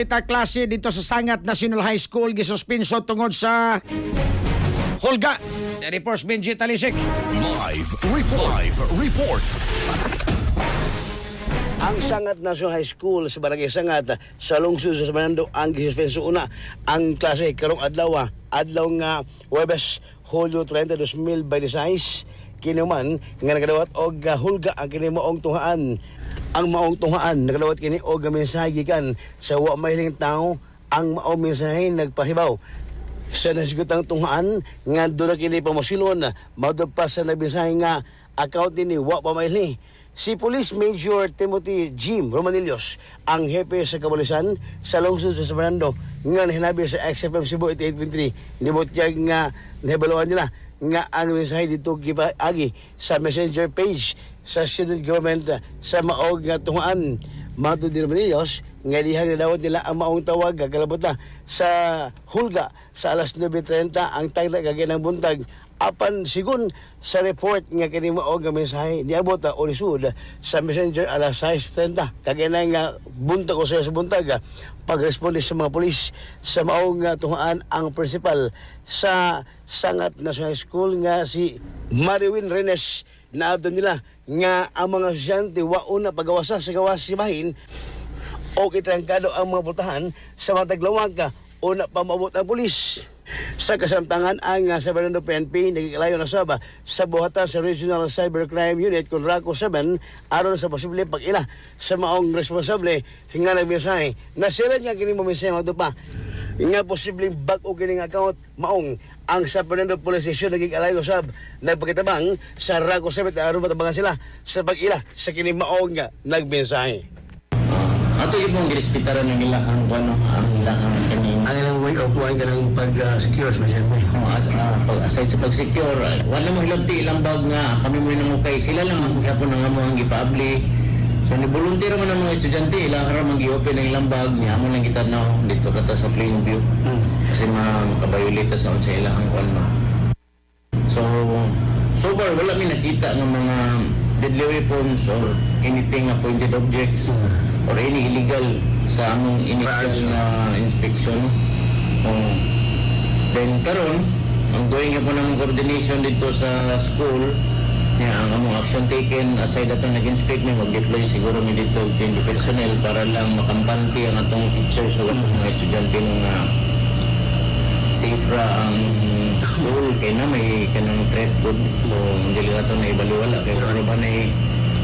Ita klase dito sa Sangat National High School gisuspenso tungod sa hulga. Reports Benji Talisik. Live report. Ang Sangat National High School sa Barangay Sangat sa lungsod sa Manando ang gisuspenso una ang klase karong adlaw nga Huwebes Hulyo 30, 2026 kinuman nga nagadawat og hulga ang kini maong tunghaan. Ang maong tunghaan nagadawat kini og mensahe gikan sa wa mahiling tawo. Ang maong mensahe nagpahibaw sa nasgutang tunghaan nga doon na kini pamosilon maudod pa sa nagmensahe nga account ni wa pa mahiling. Si Police Major Timothy Jim Romanillos, ang hepe sa kapulisan sa lungsod sa Fernando, nga nahinabi sa XFM Cebu 88.3, nibot niya nga nahibaluan nila nga ang mensahe dito gipaagi sa messenger page sa student government sa maog nga tungaan. Mato ni Romanillos, nga lihang nadawat nila ang maong tawag kakalabot na sa hulga sa alas 9:30 ang tagla kagaya ng buntag. Apan sigun sa report nga kini mao nga mensahe niabot o lisud sa messenger alas 6:30 kagaya nga buntag o sa buntag pagresponde sa mga pulis sa mao nga tungaan ang principal sa Sangat National School nga si Mariwin Renes. Naabdan nila nga ang mga estudyante wa una pagawasa sa gawas sibahin o kitrangkado ang mga pultahan sa mga taglawag una pa maabot ang pulis. Sa kasamtangan ang sa Fernando PNP nagkalayo na saba sa buhatan sa Regional Cybercrime Unit Conraco 7 aron sa posible pag-ila sa maong responsable nga nagmensahe na sila niya kini mo mensahe mo pa nga posibleng bag-o kining account maong ang sa Fernando Police Station nagkalayo sab nagpakitabang sa Raco 7 aron matabangan sila sa pag-ila sa kini maong nga nagmensahe. Ato yung pong girispitaran ng ilahang ang ilahang kaning Ang ilang way of kuhaan ka ng pag-secure sa masyente. aside sa pag-secure, wala mo hilabti ilang bag nga kami mo nang ukay. Sila lang ang maghapon nga mo ang gipabli. So ni volunteer man ang mga estudyante, ilang ara mag-i-open ng ilang bag niya mo lang kita na dito kata sa plain view. Kasi makabayolita sa sa ilahang kuan mo. So far wala mi nakita ng mga deadly weapons or anything na pointed objects or any illegal sa among initial na inspection. Then karon ang going po ng coordination dito sa school niya ang among action taken aside atong nag-inspect mi mag-deploy siguro mi dito team personnel para lang makampante ang atong teachers o mga estudyante nung safe ra ang school kay na may kanang threat good so dili na to na ibaliwala kay ano ba na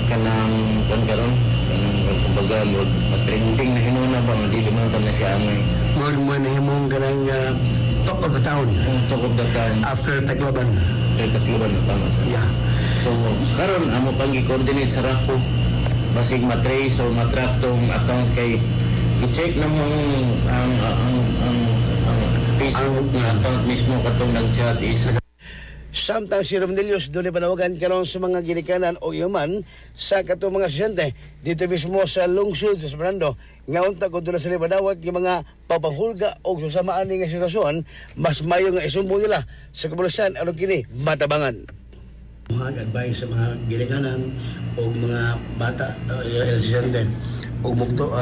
kanang kon karon kumbaga trending na hinuna ba nga dili man na siya amay Mo na himong kanang talk of the town talk of the town after Tacloban. Tacloban tama sa Yeah. so karon amo pang i-coordinate sa Raco basig matrace or matrack tong account kay i-check na mo ang Facebook nga account mismo katong nag-chat is Samtang si Romanillos doon panawagan karon sa mga ginikanan o yuman sa katong mga estudyante dito mismo sa lungsod sa Fernando nga unta ko doon sa libadawat yung mga papanghulga o susamaan nga sitwasyon mas mayo nga isumbo nila sa kapulisan aron kini matabangan. Mga advice sa mga ginikanan o mga bata estudyante o mugto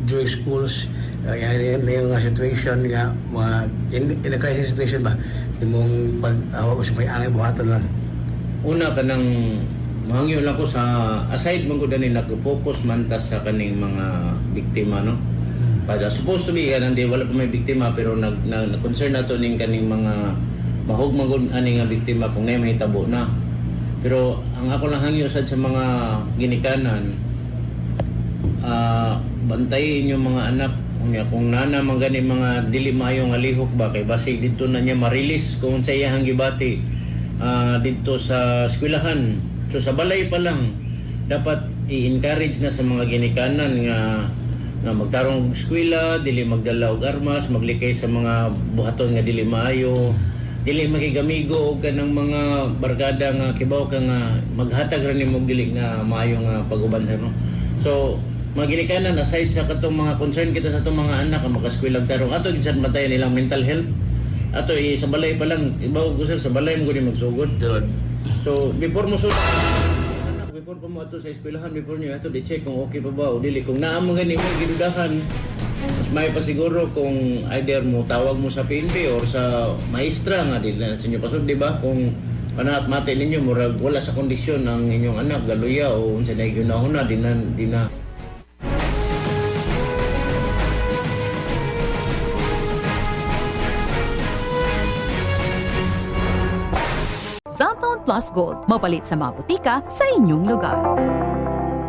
during schools yung mga situation nga mga in a crisis situation ba imong pag-awag ko sa may angay buhatan lang. Una ka nang mahangyo lang ko sa aside man ko dani nag-focus man ta sa kaning mga biktima no. Pada supposed to be kanang wala pa may biktima pero nag-concern nato ning kaning mga mahugmagod ani nga biktima kung nay mahitabo na. Pero ang ako lang hangyo sad sa mga ginikanan bantayin yung mga anak kung nana man gani mga dili maayo nga lihok ba kay basig dito na niya ma-release kung sa iyang gibati dito sa eskwelahan. So sa balay pa lang dapat i-encourage na sa mga ginikanan nga magtarong og eskwela, dili magdala og armas, maglikay sa mga buhaton nga dili maayo, dili makigamigo og kanang mga barkada nga kibaw ka nga maghatag ra nimo dili nga maayo nga pag-uban no. So mga ginikanan aside sa katong mga concern kita sa atong mga anak nga makaskwela tarong ato gid sad matayan nilang mental health ato sa balay pa lang ibaw ko sa balay mo guni magsugod. So before mo sud before pa mo ato sa eskwelahan before niyo ato di check kung okay pa ba o dili kung naa mo gani mo gidudahan Mas may pa siguro kung either mo tawag mo sa PNP or sa maestra nga din na sa inyo pasod, di ba? Kung anak mati ninyo murag wala sa kondisyon ang inyong anak galuya o unsa na ginahuna di na Cellphone Plus Gold, mapalit sa mga butika sa inyong lugar.